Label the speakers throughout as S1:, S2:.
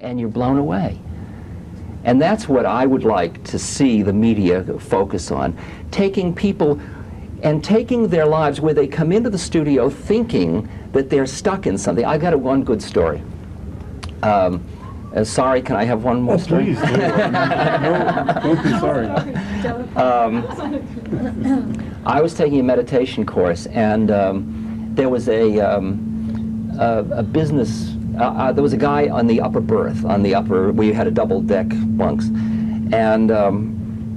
S1: and you're blown away. And that's what I would like to see the media focus on, taking people and taking their lives where they come into the studio thinking that they're stuck in something. I got one good story. Sorry, can I have one more story?
S2: Please, no, don't be sorry.
S1: I was taking a meditation course, and there was a business. There was a guy on the upper berth, we had a double deck bunks, and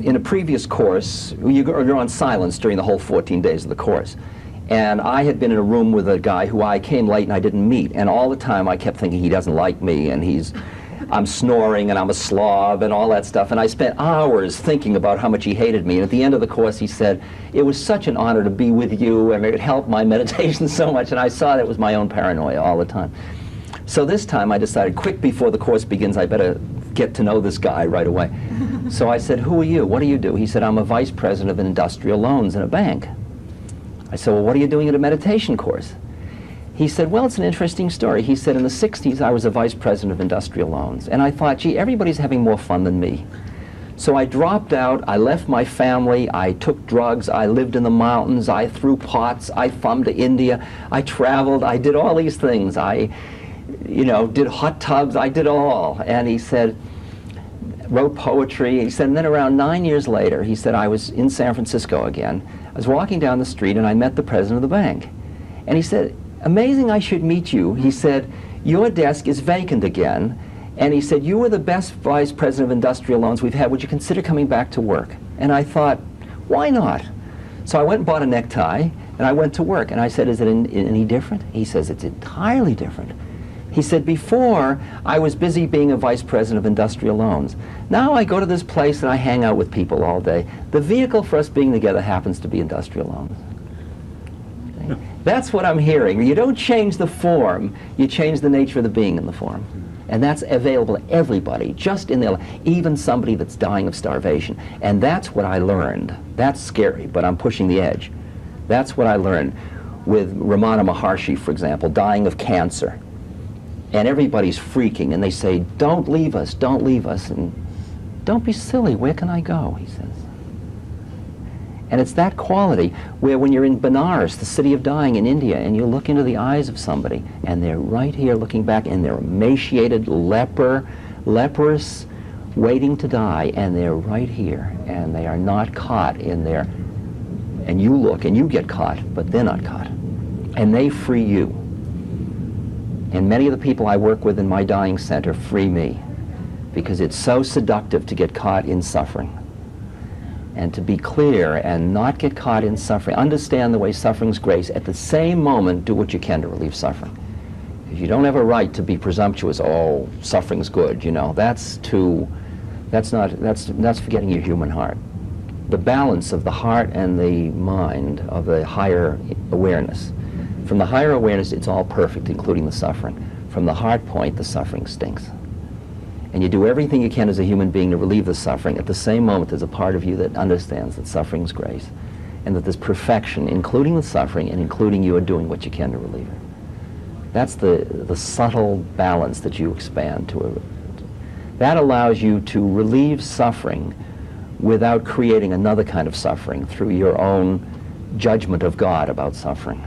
S1: in a previous course, you're on silence during the whole 14 days of the course. And I had been in a room with a guy who I came late and I didn't meet, and all the time I kept thinking he doesn't like me, and I'm snoring and I'm a slob and all that stuff, and I spent hours thinking about how much he hated me. And at the end of the course he said, "It was such an honor to be with you, and it helped my meditation so much," and I saw that it was my own paranoia all the time. So this time I decided, quick before the course begins, I better get to know this guy right away. So I said, "Who are you? What do you do?" He said, "I'm a vice president of industrial loans in a bank." I said, "Well, what are you doing at a meditation course?" He said, "Well, it's an interesting story." He said, "In the 60s, I was a vice president of industrial loans." And I thought, gee, everybody's having more fun than me. So I dropped out, I left my family, I took drugs, I lived in the mountains, I threw pots, I thumbed to India, I traveled, I did all these things. I did hot tubs, I did all. And he said, wrote poetry. He said, and then around 9 years later, he said, I was in San Francisco again. I was walking down the street and I met the president of the bank. And he said, "Amazing I should meet you." He said, "Your desk is vacant again." And he said, "You were the best vice president of industrial loans we've had. Would you consider coming back to work?" And I thought, why not? So I went and bought a necktie and I went to work. And I said, "Is it any different?" He says, "It's entirely different." He said, "Before, I was busy being a vice president of industrial loans. Now I go to this place and I hang out with people all day. The vehicle for us being together happens to be industrial loans." Okay? That's what I'm hearing. You don't change the form, you change the nature of the being in the form. And that's available to everybody, just in their life, even somebody that's dying of starvation. And that's what I learned. That's scary, but I'm pushing the edge. That's what I learned with Ramana Maharshi, for example, dying of cancer. And everybody's freaking, and they say, don't leave us, and don't be silly, where can I go, he says. And it's that quality where when you're in Benares, the city of dying in India, and you look into the eyes of somebody, and they're right here looking back, and they're emaciated, leprous, waiting to die, and they're right here, and they are not caught in their, and you look, and you get caught, but they're not caught. And they free you. And many of the people I work with in my dying center free me, because it's so seductive to get caught in suffering. And to be clear and not get caught in suffering, understand the way suffering's grace, at the same moment do what you can to relieve suffering. Because you don't have a right to be presumptuous, oh, suffering's good, that's forgetting your human heart. The balance of the heart and the mind of the higher awareness. From the higher awareness, it's all perfect, including the suffering. From the heart point, the suffering stinks. And you do everything you can as a human being to relieve the suffering. At the same moment, there's a part of you that understands that suffering's grace, and that there's perfection, including the suffering, and including you are doing what you can to relieve it. That's the subtle balance that you expand to. That allows you to relieve suffering without creating another kind of suffering through your own judgment of God about suffering.